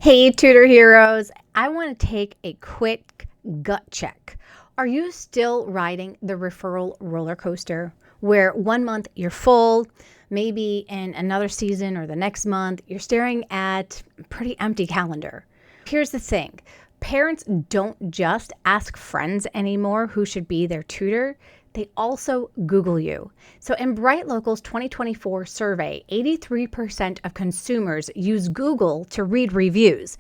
Hey, Tutor Heroes. I want to take a quick gut check. Are you still riding the referral roller coaster where one month you're full, maybe in another season or the next month, you're staring at a pretty empty calendar? Here's the thing. Parents don't just ask friends anymore who should be their tutor. They also Google you. So in Bright Local's 2024 survey, 83% of consumers use Google to read reviews,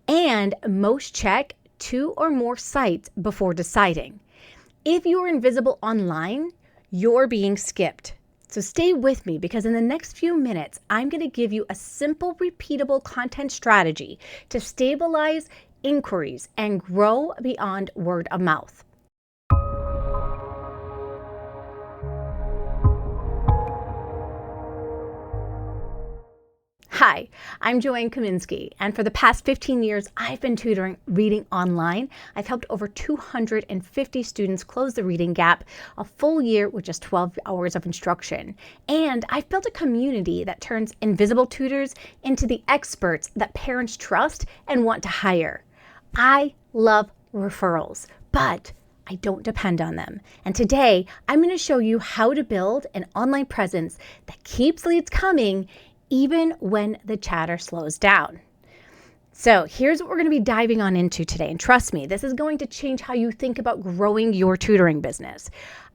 and most check 2 or more sites before deciding. If you're invisible online, you're being skipped. So stay with me because in the next few minutes, I'm going to give you a simple, repeatable content strategy to stabilize inquiries and grow beyond word of mouth. Hi, I'm Joanne Kaminski, and for the past 15 years, I've been tutoring reading online. I've helped over 250 students close the reading gap, a full year with just 12 hours of instruction. And I've built a community that turns invisible tutors into the experts that parents trust and want to hire. I love referrals, but I don't depend on them. And today, I'm going to show you how to build an online presence that keeps leads coming even when the chatter slows down. So here's what we're going to be diving on into today. And trust me, this is going to change how you think about growing your tutoring business.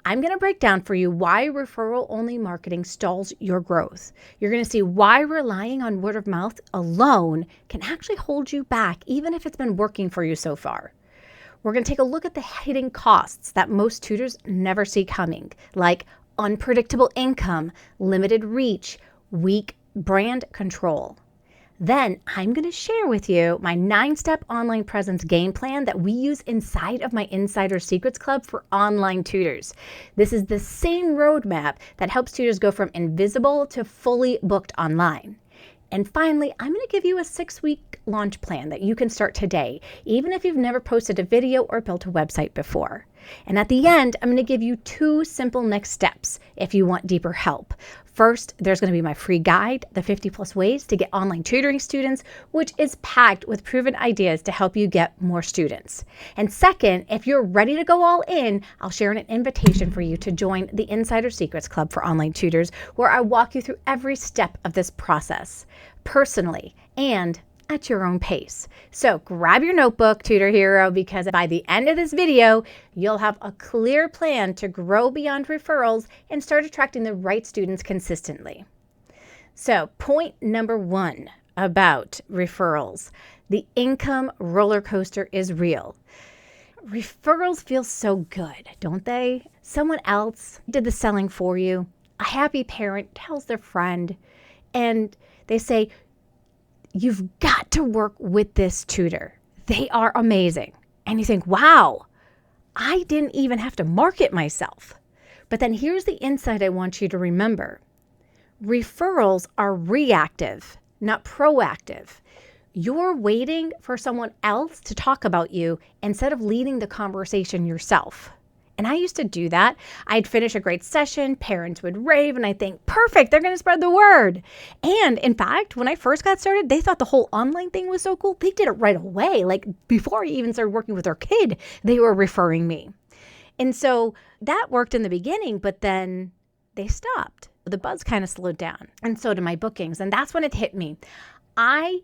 I'm going to break down for you why referral-only marketing stalls your growth. You're going to see why relying on word of mouth alone can actually hold you back, even if it's been working for you so far. We're going to take a look at the hidden costs that most tutors never see coming, like unpredictable income, limited reach, weak brand control. Then I'm going to share with you my 9-step online presence game plan that we use inside of my Insider Secrets Club for online tutors. This is the same roadmap that helps tutors go from invisible to fully booked online. And finally, I'm going to give you a 6-week launch plan that you can start today, even if you've never posted a video or built a website before. And at the end, I'm going to give you 2 simple next steps if you want deeper help. First, there's going to be my free guide, the 50+ ways to get online tutoring students, which is packed with proven ideas to help you get more students. And second, if you're ready to go all in, I'll share an invitation for you to join the Insider Secrets Club for online tutors, where I walk you through every step of this process, personally and at your own pace. So grab your notebook, Tutor Hero, because by the end of this video, you'll have a clear plan to grow beyond referrals and start attracting the right students consistently. So point number 1 about referrals. The income roller coaster is real. Referrals feel so good, don't they? Someone else did the selling for you. A happy parent tells their friend, and they say, you've got to work with this tutor. They are amazing. And you think, wow, I didn't even have to market myself. But then here's the insight I want you to remember. Referrals are reactive, not proactive. You're waiting for someone else to talk about you instead of leading the conversation yourself. And I used to do that. I'd finish a great session, parents would rave, and I'd think, perfect, they're going to spread the word. And in fact, when I first got started, they thought the whole online thing was so cool. They did it right away. Like before I even started working with their kid, they were referring me. And so that worked in the beginning, but then they stopped. The buzz kind of slowed down, and so did my bookings. And that's when it hit me. I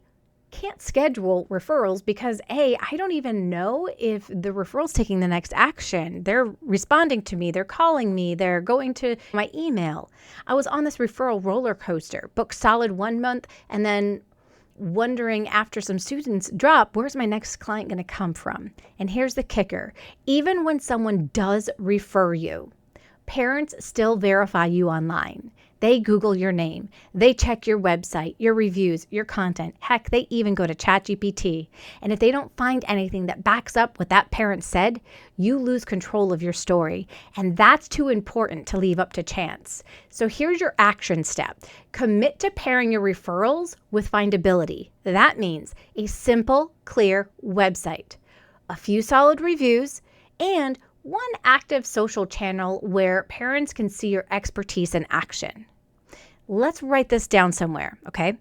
can't schedule referrals because I don't even know if the referral's taking the next action. They're responding to me, they're calling me, they're going to my email. I was on this referral roller coaster, booked solid 1 month, and then wondering after some students drop, where's my next client going to come from? And here's the kicker. Even when someone does refer you, parents still verify you online. They Google your name. They check your website, your reviews, your content. Heck, they even go to ChatGPT. And if they don't find anything that backs up what that parent said, you lose control of your story. And that's too important to leave up to chance. So here's your action step. Commit to pairing your referrals with findability. That means a simple, clear website, a few solid reviews, and one active social channel where parents can see your expertise in action. Let's write this down somewhere, okay?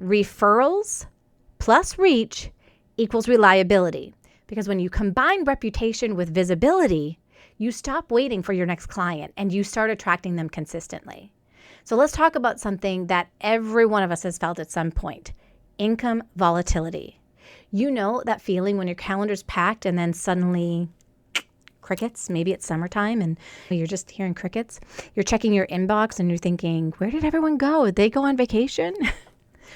Referrals plus reach equals reliability. Because when you combine reputation with visibility, you stop waiting for your next client and you start attracting them consistently. So let's talk about something that every one of us has felt at some point: income volatility. You know that feeling when your calendar's packed and then suddenly crickets. Maybe it's summertime and you're just hearing crickets. You're checking your inbox and you're thinking, where did everyone go? Did they go on vacation?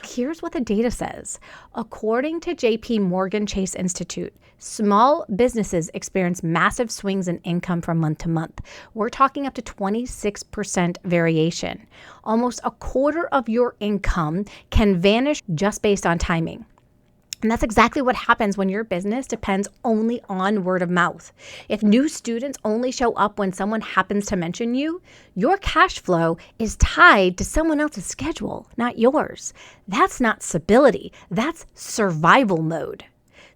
Here's what the data says. According to JP Morgan Chase Institute, small businesses experience massive swings in income from month to month. We're talking up to 26% variation. Almost a quarter of your income can vanish just based on timing. And that's exactly what happens when your business depends only on word of mouth. If new students only show up when someone happens to mention you, your cash flow is tied to someone else's schedule, not yours. That's not stability. That's survival mode.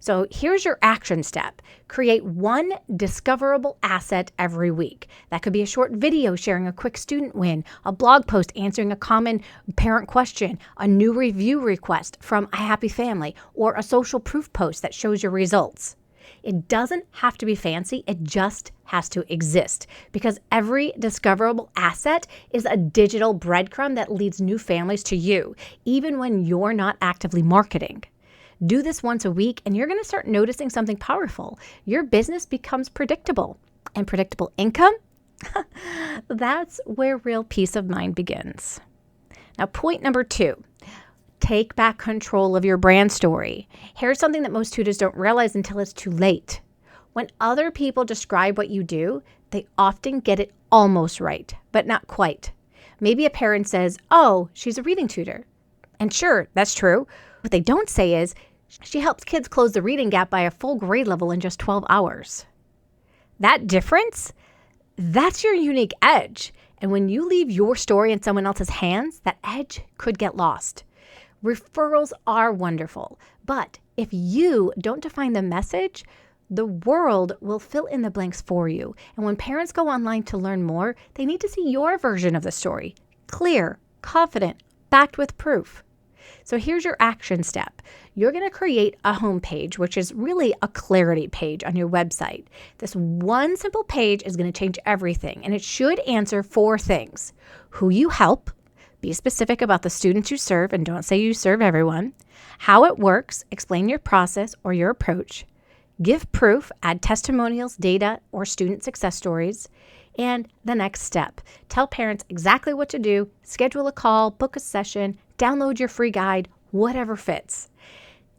So here's your action step. Create one discoverable asset every week. That could be a short video sharing a quick student win, a blog post answering a common parent question, a new review request from a happy family, or a social proof post that shows your results. It doesn't have to be fancy. It just has to exist, because every discoverable asset is a digital breadcrumb that leads new families to you, even when you're not actively marketing. Do this once a week and you're going to start noticing something powerful. Your business becomes predictable, and predictable income, that's where real peace of mind begins. Now, point number 2, take back control of your brand story. Here's something that most tutors don't realize until it's too late. When other people describe what you do, they often get it almost right, but not quite. Maybe a parent says, oh, she's a reading tutor. And sure, that's true. What they don't say is, she helps kids close the reading gap by a full grade level in just 12 hours. That difference, that's your unique edge. And when you leave your story in someone else's hands, that edge could get lost. Referrals are wonderful, but if you don't define the message, the world will fill in the blanks for you. And when parents go online to learn more, they need to see your version of the story. Clear, confident, backed with proof. So here's your action step. You're going to create a homepage, which is really a clarity page on your website. This one simple page is going to change everything, and it should answer 4 things. Who you help, be specific about the students you serve, and don't say you serve everyone. How it works, explain your process or your approach. Give proof, add testimonials, data, or student success stories. And the next step, tell parents exactly what to do, schedule a call, book a session, download your free guide, whatever fits.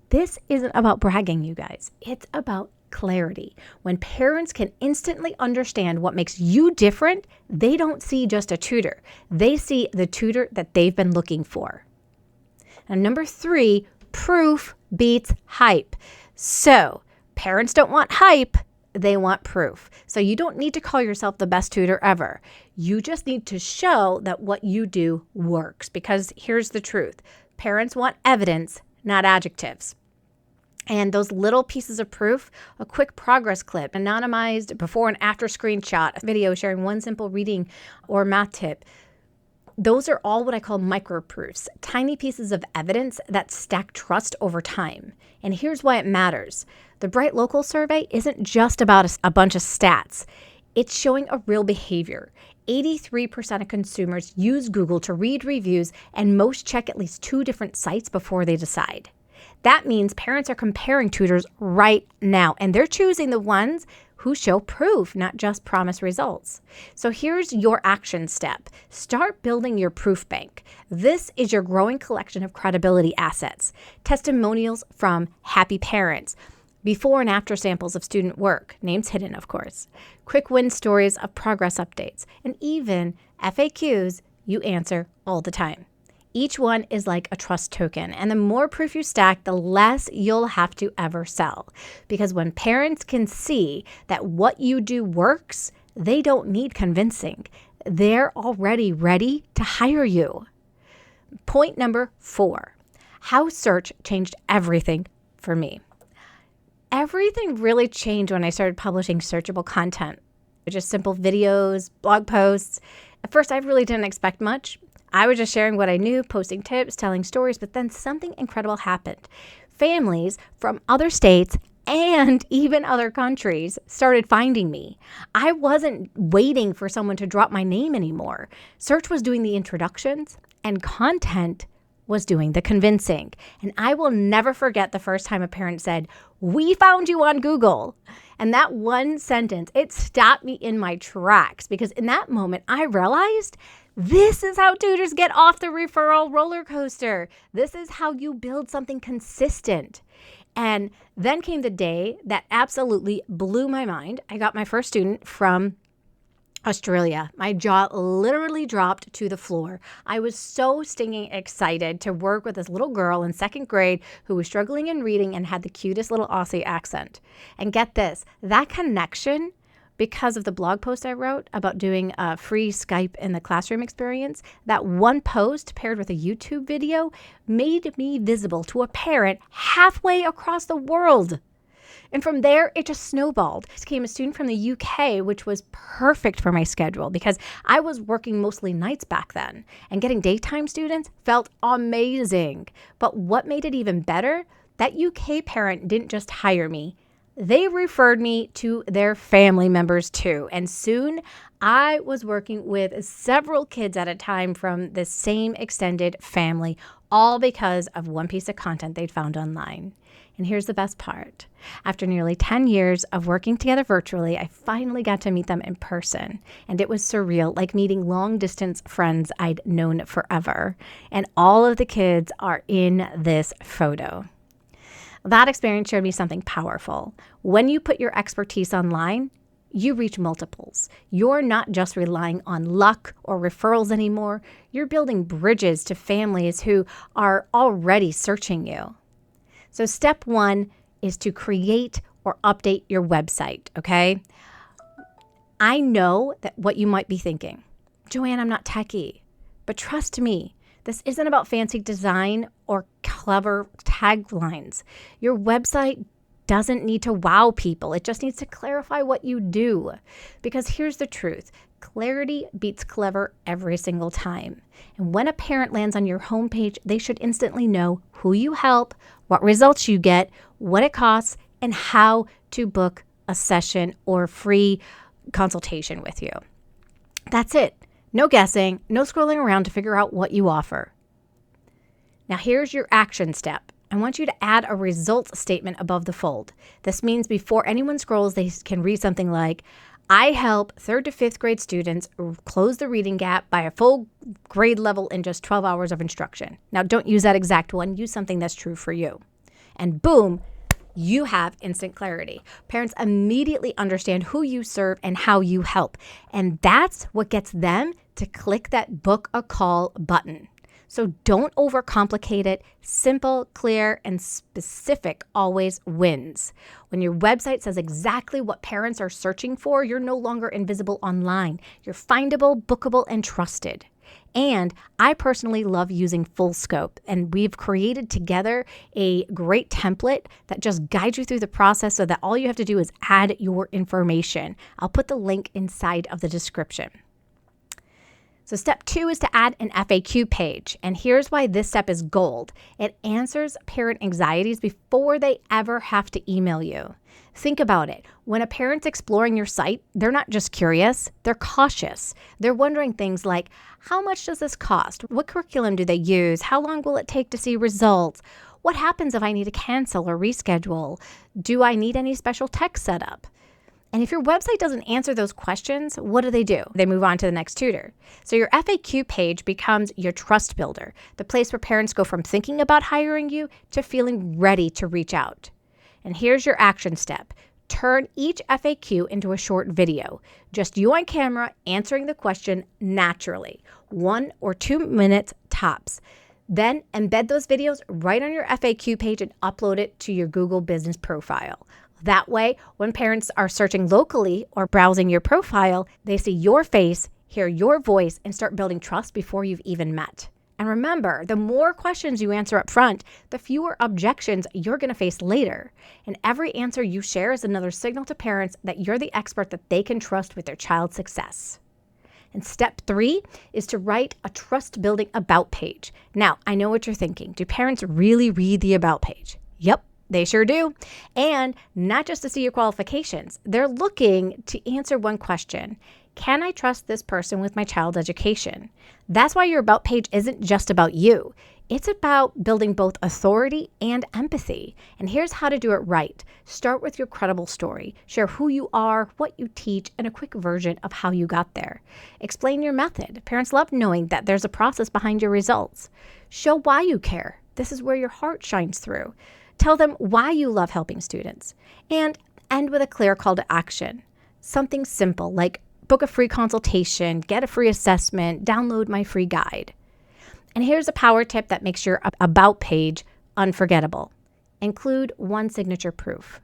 This isn't about bragging, you guys. It's about clarity. When parents can instantly understand what makes you different, they don't see just a tutor. They see the tutor that they've been looking for. And number 3, proof beats hype. So parents don't want hype. They want proof. So you don't need to call yourself the best tutor ever. You just need to show that what you do works, because here's the truth. Parents want evidence, not adjectives. And those little pieces of proof, a quick progress clip, anonymized before and after screenshot, a video sharing one simple reading or math tip, those are all what I call micro proofs, tiny pieces of evidence that stack trust over time. And here's why it matters. The Bright Local survey isn't just about a bunch of stats. It's showing a real behavior. 83% of consumers use Google to read reviews, and most check at least 2 different sites before they decide. That means parents are comparing tutors right now, and they're choosing the ones who show proof, not just promise results. So here's your action step. Start building your proof bank. This is your growing collection of credibility assets. Testimonials from happy parents, before and after samples of student work, names hidden, of course, quick win stories of progress updates, and even FAQs you answer all the time. Each one is like a trust token, and the more proof you stack, the less you'll have to ever sell. Because when parents can see that what you do works, they don't need convincing. They're already ready to hire you. Point number 4, how search changed everything for me. Everything really changed when I started publishing searchable content, just simple videos, blog posts. At first, I really didn't expect much. I was just sharing what I knew, posting tips, telling stories, but then something incredible happened. families from other states and even other countries started finding me. I wasn't waiting for someone to drop my name anymore. Search was doing the introductions and content was doing the convincing. And I will never forget the first time a parent said, "We found you on Google." And that one sentence, it stopped me in my tracks, because in that moment I realized this is how tutors get off the referral roller coaster. This is how you build something consistent. And then came the day that absolutely blew my mind. I got my first student from Australia. My jaw literally dropped to the floor. I was so stinging excited to work with this little girl in second grade who was struggling in reading and had the cutest little Aussie accent. And get this, that connection, because of the blog post I wrote about doing a free Skype in the classroom experience, that one post paired with a YouTube video made me visible to a parent halfway across the world. And from there, it just snowballed. I became a student from the UK, which was perfect for my schedule because I was working mostly nights back then, and getting daytime students felt amazing. But what made it even better, that UK parent didn't just hire me. They referred me to their family members too. And soon I was working with several kids at a time from the same extended family, all because of one piece of content they'd found online. And here's the best part. After nearly 10 years of working together virtually, I finally got to meet them in person. And it was surreal, like meeting long-distance friends I'd known forever. And all of the kids are in this photo. That experience showed me something powerful. When you put your expertise online, you reach multiples. You're not just relying on luck or referrals anymore. You're building bridges to families who are already searching you. So step one is to create or update your website, okay? I know that what you might be thinking, Joanne, I'm not techie, but trust me, this isn't about fancy design or clever taglines. Your website doesn't need to wow people. It just needs to clarify what you do. Because here's the truth. Clarity beats clever every single time. And when a parent lands on your homepage, they should instantly know who you help, what results you get, what it costs, and how to book a session or free consultation with you. That's it. No guessing, no scrolling around to figure out what you offer. Now here's your action step. I want you to add a results statement above the fold. This means before anyone scrolls, they can read something like, I help 3rd to 5th grade students close the reading gap by a full grade level in just 12 hours of instruction. Now don't use that exact one, use something that's true for you. And boom, you have instant clarity. Parents immediately understand who you serve and how you help. And that's what gets them to click that book a call button. So don't overcomplicate it. Simple, clear, and specific always wins. When your website says exactly what parents are searching for, you're no longer invisible online. You're findable, bookable, and trusted. And I personally love using Full Scope, and we've created together a great template that just guides you through the process so that all you have to do is add your information. I'll put the link inside of the description. So step 2 is to add an FAQ page. And here's why this step is gold. It answers parent anxieties before they ever have to email you. Think about it. When a parent's exploring your site, they're not just curious, they're cautious. They're wondering things like, how much does this cost? What curriculum do they use? How long will it take to see results? What happens if I need to cancel or reschedule? Do I need any special tech setup? And if your website doesn't answer those questions, what do? They move on to the next tutor. So your FAQ page becomes your trust builder, the place where parents go from thinking about hiring you to feeling ready to reach out. And here's your action step. Turn each FAQ into a short video. Just you on camera answering the question naturally, 1 or 2 minutes tops. Then embed those videos right on your FAQ page and upload it to your Google Business profile. That way, when parents are searching locally or browsing your profile, they see your face, hear your voice, and start building trust before you've even met. And remember, the more questions you answer up front, the fewer objections you're going to face later. And every answer you share is another signal to parents that you're the expert that they can trust with their child's success. And step 3 is to write a trust-building about page. Now, I know what you're thinking. Do parents really read the about page? Yep, they sure do. And not just to see your qualifications, they're looking to answer one question. Can I trust this person with my child's education? That's why your About page isn't just about you. It's about building both authority and empathy. And here's how to do it right. Start with your credible story. Share who you are, what you teach, and a quick version of how you got there. Explain your method. Parents love knowing that there's a process behind your results. Show why you care. This is where your heart shines through. Tell them why you love helping students. And end with a clear call to action. Something simple like book a free consultation, get a free assessment, download my free guide. And here's a power tip that makes your About page unforgettable. Include one signature proof.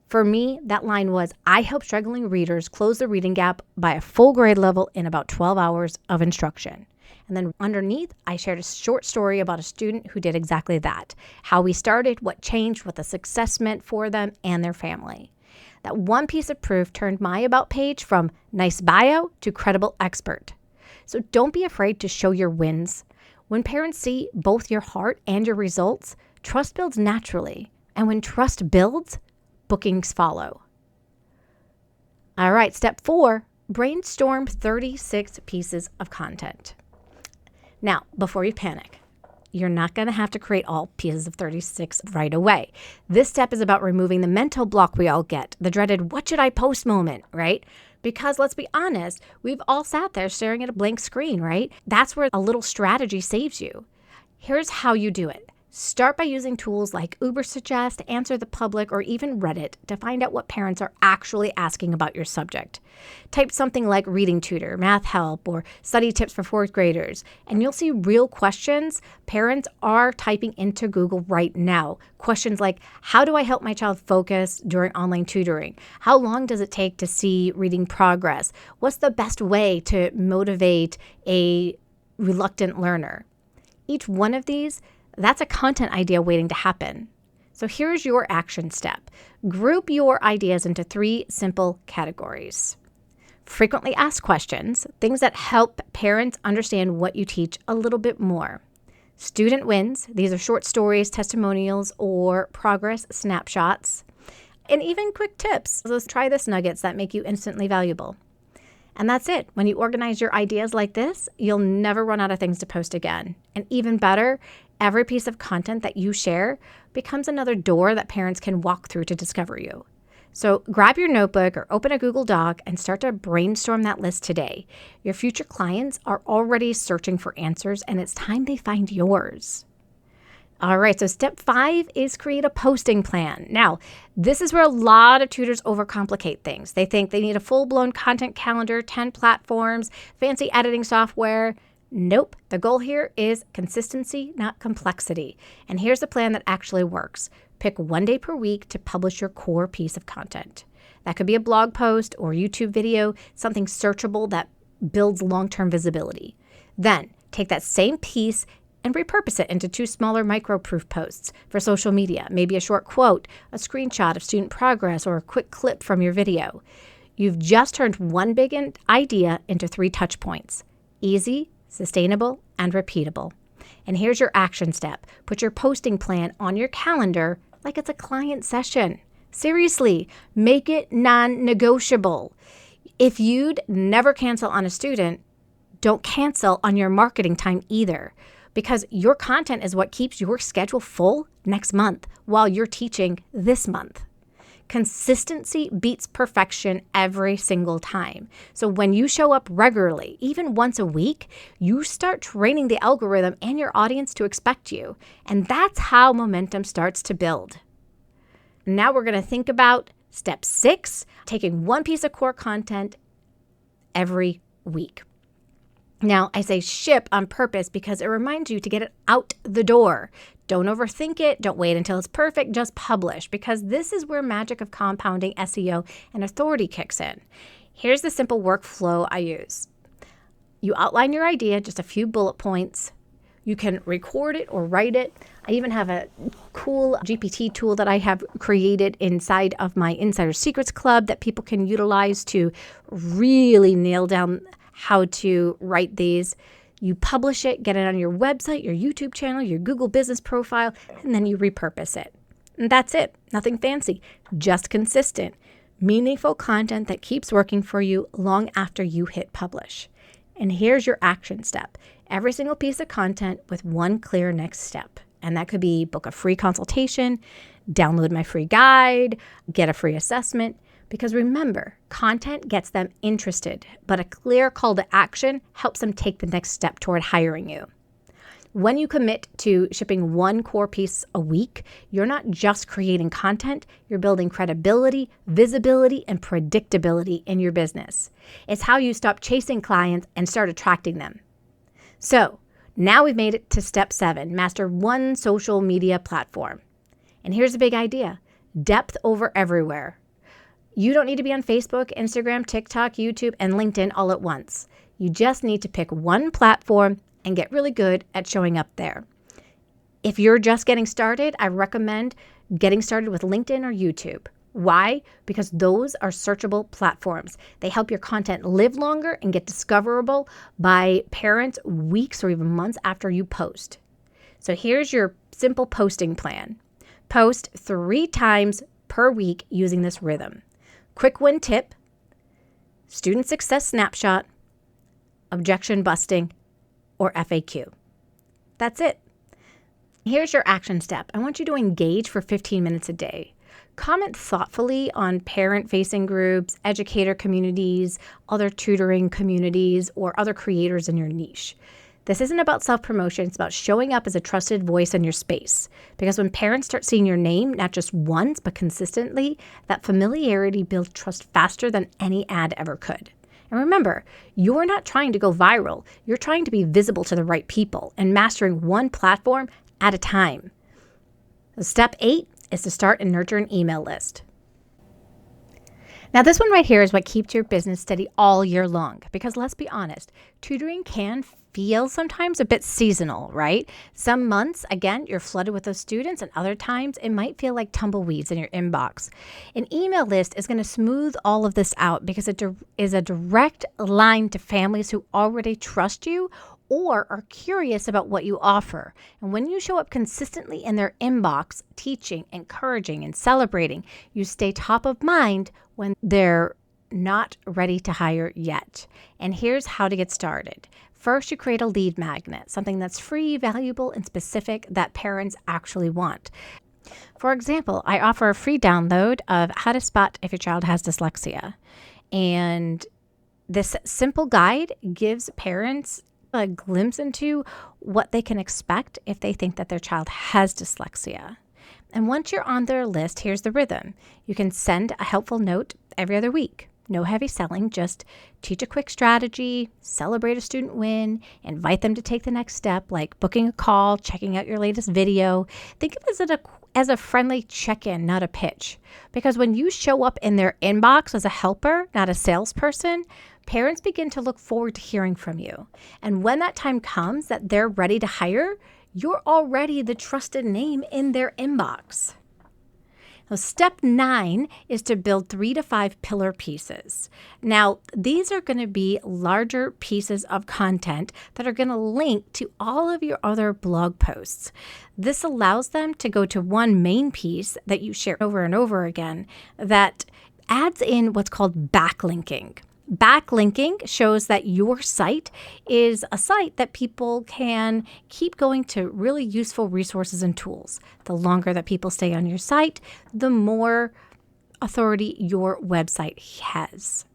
For me, that line was, I help struggling readers close the reading gap by a full grade level in about 12 hours of instruction. And then underneath, I shared a short story about a student who did exactly that. How we started, what changed, what the success meant for them and their family. That one piece of proof turned my About page from nice bio to credible expert. So don't be afraid to show your wins. When parents see both your heart and your results, trust builds naturally. And when trust builds, bookings follow. All right, step 4, brainstorm 36 pieces of content. Now, before you panic, you're not going to have to create all pieces of 36 right away. This step is about removing the mental block we all get, the dreaded what should I post moment, right? Because let's be honest, we've all sat there staring at a blank screen, right? That's where a little strategy saves you. Here's how you do it. Start by using tools like Ubersuggest, Answer the Public, or even Reddit to find out what parents are actually asking about your subject. Type something like reading tutor, math help, or study tips for 4th graders, and you'll see real questions parents are typing into Google right now. Questions like, how do I help my child focus during online tutoring? How long does it take to see reading progress? What's the best way to motivate a reluctant learner? Each one of these, that's a content idea waiting to happen. So here's your action step. Group your ideas into 3 simple categories. Frequently asked questions, things that help parents understand what you teach a little bit more. Student wins, these are short stories, testimonials, or progress snapshots. And even quick tips, those try this nuggets that make you instantly valuable. And that's it. When you organize your ideas like this, you'll never run out of things to post again. And even better, every piece of content that you share becomes another door that parents can walk through to discover you. So grab your notebook or open a Google Doc and start to brainstorm that list today. Your future clients are already searching for answers, and it's time they find yours. All right, so step 5 is create a posting plan. Now, this is where a lot of tutors overcomplicate things. They think they need a full-blown content calendar, 10 platforms, fancy editing software. Nope. The goal here is consistency, not complexity. And here's a plan that actually works. Pick one day per week to publish your core piece of content. That could be a blog post or YouTube video, something searchable that builds long-term visibility. Then take that same piece and repurpose it into 2 smaller micro-proof posts for social media, maybe a short quote, a screenshot of student progress, or a quick clip from your video. You've just turned one big idea into 3 touch points. Easy, sustainable, and repeatable. And here's your action step. Put your posting plan on your calendar like it's a client session. Seriously, make it non-negotiable. If you'd never cancel on a student, don't cancel on your marketing time either, because your content is what keeps your schedule full next month while you're teaching this month. Consistency beats perfection every single time. So when you show up regularly, even once a week, you start training the algorithm and your audience to expect you. And that's how momentum starts to build. Now we're going to think about step 6, taking one piece of core content every week. Now, I say ship on purpose because it reminds you to get it out the door. Don't overthink it. Don't wait until it's perfect. Just publish, because this is where magic of compounding SEO and authority kicks in. Here's the simple workflow I use. You outline your idea, just a few bullet points. You can record it or write it. I even have a cool GPT tool that I have created inside of my Insider Secrets Club that people can utilize to really nail down how to write these. You publish it, get it on your website, your YouTube channel, your Google business profile, and then you repurpose it. And that's it. Nothing fancy, just consistent, meaningful content that keeps working for you long after you hit publish. And here's your action step. Every single piece of content with one clear next step. And that could be book a free consultation, download my free guide, get a free assessment. Because remember, content gets them interested, but a clear call to action helps them take the next step toward hiring you. When you commit to shipping one core piece a week, you're not just creating content, you're building credibility, visibility, and predictability in your business. It's how you stop chasing clients and start attracting them. So now we've made it to step 7, master one social media platform. And here's the big idea: depth over everywhere. You don't need to be on Facebook, Instagram, TikTok, YouTube, and LinkedIn all at once. You just need to pick one platform and get really good at showing up there. If you're just getting started, I recommend getting started with LinkedIn or YouTube. Why? Because those are searchable platforms. They help your content live longer and get discoverable by parents weeks or even months after you post. So here's your simple posting plan. Post 3 times per week using this rhythm. Quick win tip, student success snapshot, objection busting, or FAQ. That's it. Here's your action step. I want you to engage for 15 minutes a day. Comment thoughtfully on parent-facing groups, educator communities, other tutoring communities, or other creators in your niche. This isn't about self-promotion. It's about showing up as a trusted voice in your space. Because when parents start seeing your name, not just once, but consistently, that familiarity builds trust faster than any ad ever could. And remember, you're not trying to go viral. You're trying to be visible to the right people and mastering one platform at a time. So step 8 is to start and nurture an email list. Now, this one right here is what keeps your business steady all year long. Because let's be honest, tutoring can feel sometimes a bit seasonal, right? Some months, again, you're flooded with those students, and other times it might feel like tumbleweeds in your inbox. An email list is going to smooth all of this out because it is a direct line to families who already trust you or are curious about what you offer. And when you show up consistently in their inbox, teaching, encouraging, and celebrating, you stay top of mind when they're not ready to hire yet. And here's how to get started. First, you create a lead magnet, something that's free, valuable, and specific that parents actually want. For example, I offer a free download of How to Spot If Your Child Has Dyslexia. And this simple guide gives parents a glimpse into what they can expect if they think that their child has dyslexia. And once you're on their list, here's the rhythm. You can send a helpful note every other week. No heavy selling, just teach a quick strategy, celebrate a student win, invite them to take the next step, like booking a call, checking out your latest video. Think of it as a friendly check-in, not a pitch. Because when you show up in their inbox as a helper, not a salesperson, parents begin to look forward to hearing from you. And when that time comes that they're ready to hire, you're already the trusted name in their inbox. Now, step 9 is to build 3 to 5 pillar pieces. Now, these are going to be larger pieces of content that are going to link to all of your other blog posts. This allows them to go to one main piece that you share over and over again that adds in what's called backlinking. Backlinking shows that your site is a site that people can keep going to really useful resources and tools. The longer that people stay on your site, the more authority your website has.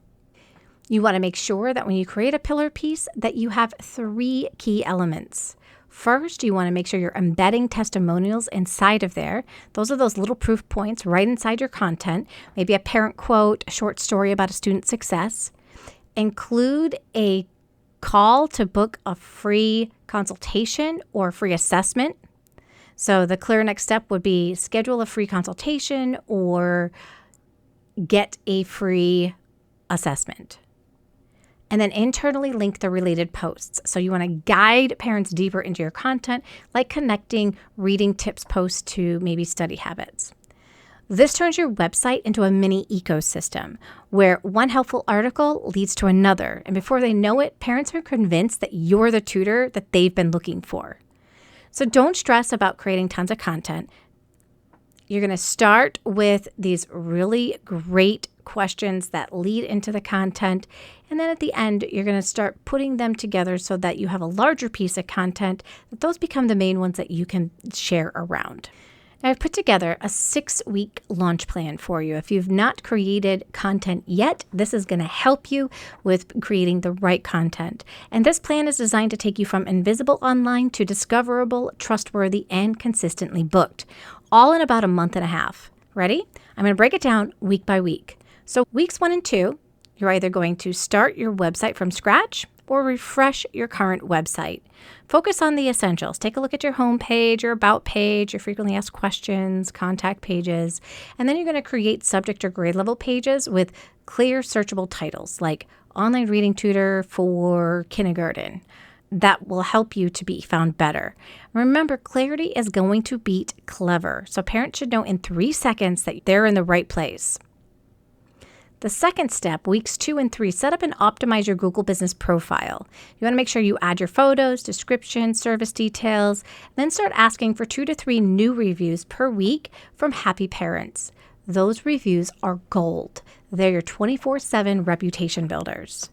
You want to make sure that when you create a pillar piece that you have 3 key elements. First, you want to make sure you're embedding testimonials inside of there. Those are those little proof points right inside your content. Maybe a parent quote, a short story about a student's success. Include a call to book a free consultation or free assessment. So the clear next step would be schedule a free consultation or get a free assessment. And then internally link the related posts. So you want to guide parents deeper into your content, like connecting reading tips posts to maybe study habits. This turns your website into a mini ecosystem where one helpful article leads to another. And before they know it, parents are convinced that you're the tutor that they've been looking for. So don't stress about creating tons of content. You're going to start with these really great questions that lead into the content. And then at the end, you're going to start putting them together so that you have a larger piece of content, that those become the main ones that you can share around. Now, I've put together a 6-week launch plan for you. If you've not created content yet, this is going to help you with creating the right content. And this plan is designed to take you from invisible online to discoverable, trustworthy, and consistently booked, all in about a month and a half. Ready? I'm going to break it down week by week. So weeks 1 and 2, you're either going to start your website from scratch or refresh your current website. Focus on the essentials. Take a look at your home page, your about page, your frequently asked questions, contact pages, and then you're going to create subject or grade level pages with clear searchable titles like Online Reading Tutor for Kindergarten. That will help you to be found better. Remember, clarity is going to beat clever, so parents should know in 3 seconds that they're in the right place. The second step, weeks 2 and 3, set up and optimize your Google Business profile. You want to make sure you add your photos, description, service details, then start asking for 2 to 3 new reviews per week from happy parents. Those reviews are gold. They're your 24/7 reputation builders.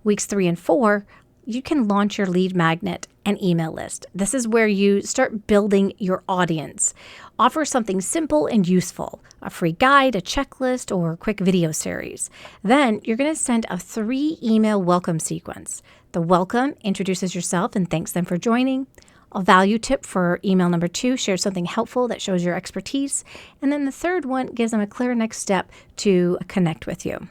Weeks 3 and 4, you can launch your lead magnet and email list. This is where you start building your audience. Offer something simple and useful, a free guide, a checklist, or a quick video series. Then you're going to send a 3-email welcome sequence. The welcome introduces yourself and thanks them for joining. A value tip for email number 2 shares something helpful that shows your expertise. And then the third one gives them a clear next step to connect with you.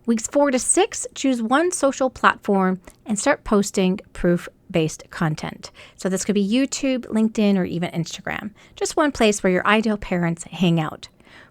Weeks 4 to 6, choose one social platform and start posting proof-based content. So this could be YouTube, LinkedIn, or even Instagram. Just one place where your ideal parents hang out.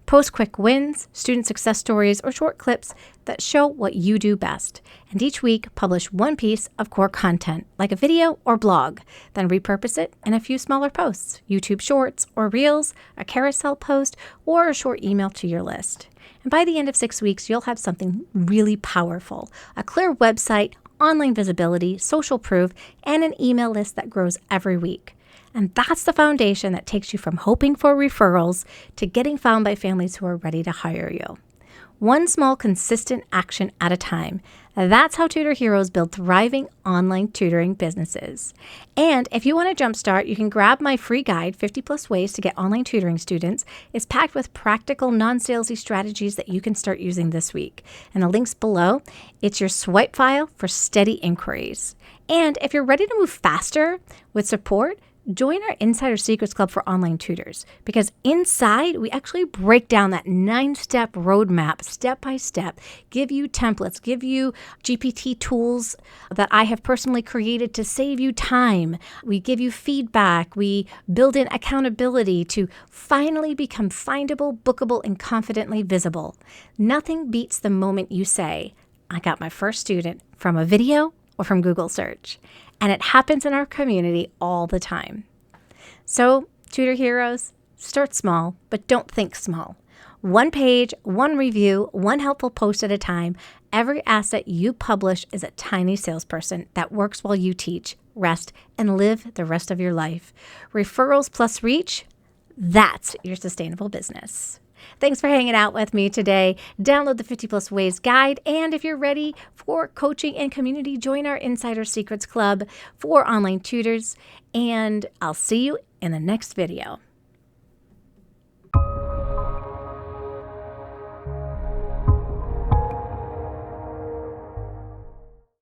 Post quick wins, student success stories, or short clips that show what you do best. And each week, publish one piece of core content, like a video or blog. Then repurpose it in a few smaller posts, YouTube Shorts or Reels, a carousel post, or a short email to your list. And by the end of 6 weeks, you'll have something really powerful, a clear website, online visibility, social proof, and an email list that grows every week. And that's the foundation that takes you from hoping for referrals to getting found by families who are ready to hire you. One small, consistent action at a time. That's how Tutor Heroes build thriving online tutoring businesses. And if you want to jumpstart, you can grab my free guide, 50+ Ways to Get Online Tutoring Students. It's packed with practical, non-salesy strategies that you can start using this week. And the link's below. It's your swipe file for steady inquiries. And if you're ready to move faster with support, join our Insider Secrets Club for online tutors, because inside we actually break down that 9-step roadmap step by step, give you templates, give you GPT tools that I have personally created to save you time. We give you feedback. We build in accountability to finally become findable, bookable, and confidently visible. Nothing beats the moment you say, I got my first student from a video or from Google search. And it happens in our community all the time. So, Tutor Heroes, start small, but don't think small. One page, one review, one helpful post at a time. Every asset you publish is a tiny salesperson that works while you teach, rest, and live the rest of your life. Referrals plus reach, that's your sustainable business. Thanks for hanging out with me today. Download the 50+ Ways guide. And if you're ready for coaching and community, join our Insider Secrets Club for online tutors. And I'll see you in the next video.